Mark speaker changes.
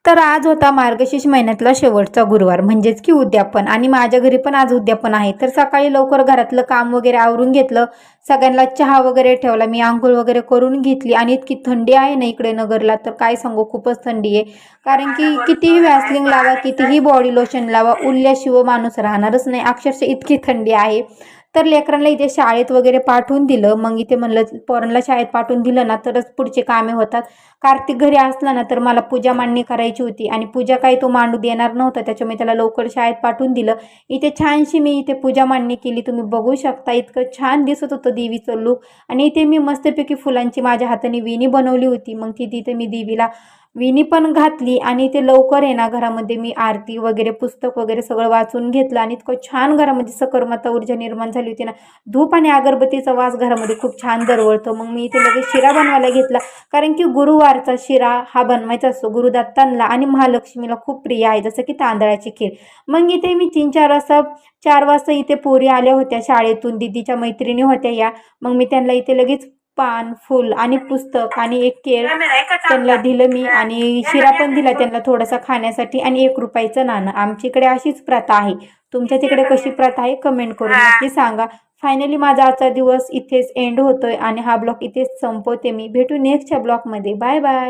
Speaker 1: तर आज होता मार्गशीर्ष महिन्यातला शेवटचा गुरुवार म्हणजेच की उद्यापन आणि माझ्या घरी पण आज उद्यापन आहे. तर सकाळी लवकर घरातलं काम वगैरे आवरून घेतलं. सगळ्यांना चहा वगैरे ठेवला. मी अंघोळ वगैरे करून घेतली आणि इतकी थंडी आहे ना इकडे नगरला तर काय सांगू खूपच थंडी आहे. कारण की कितीही व्हॅसलिन लावा, कितीही बॉडी लोशन लावा, उरल्याशिवाय माणूस राहणारच नाही. अक्षरशः इतकी थंडी आहे. तर लेकरांना इथे शाळेत वगैरे पाठवून दिलं. मग इथे म्हणलं पोरांना शाळेत पाठवून दिलं ना तरच पुढचे कामे होतात. कार्तिक घरी असला ना तर मला पूजा मांडणी करायची होती आणि पूजा काही तो मांडू देणार नव्हता, त्याच्यामुळे त्याला लवकर शाळेत पाठवून दिलं. इथे छानशी मी इथे पूजा मांडणी केली, तुम्ही बघू शकता. इतकं छान दिसत होतं देवीचं लूक. आणि इथे मी मस्तपैकी फुलांची माझ्या हाताने वेणी बनवली होती. मग ती तिथे मी देवीला वेणी पण घातली आणि ते लवकर आहे ना घरामध्ये मी आरती वगैरे पुस्तक वगैरे सगळं वाचून घेतलं आणि इतकं छान घरामध्ये सकर्मता ऊर्जा निर्माण झाली होती ना. धूप आणि अगरबत्तीचा वास घरामध्ये खूप छान दरवळतो. मग मी इथे लगेच शिरा बनवायला घेतला, कारण की गुरुवारचा शिरा हा बनवायचा असतो गुरुदत्तांना आणि महालक्ष्मीला खूप प्रिय आहे, जसं की तांदळाची खीर. मग इथे मी 4 वाजता इथे पोरी आल्या होत्या शाळेतून, दीदीच्या मैत्रिणी होत्या या. मग मी त्यांना इथे लगेच पान, फूल आणि पुस्तक आणि एक केळ त्यांना दिलं मी आणि शिरा पण दिला त्यांना थोडासा खाण्यासाठी आणि 1 रुपयाचं नाणं. आमच्याकडे अशीच प्रथा आहे. तुमच्या तिकडे कशी प्रथा आहे कमेंट करून नक्की सांगा. फायनली माझा आजचा दिवस इथेच एंड होतोय आणि हा ब्लॉग इथेच संपवते मी. भेटू नेक्स्टच्या ब्लॉगमध्ये. Bye bye.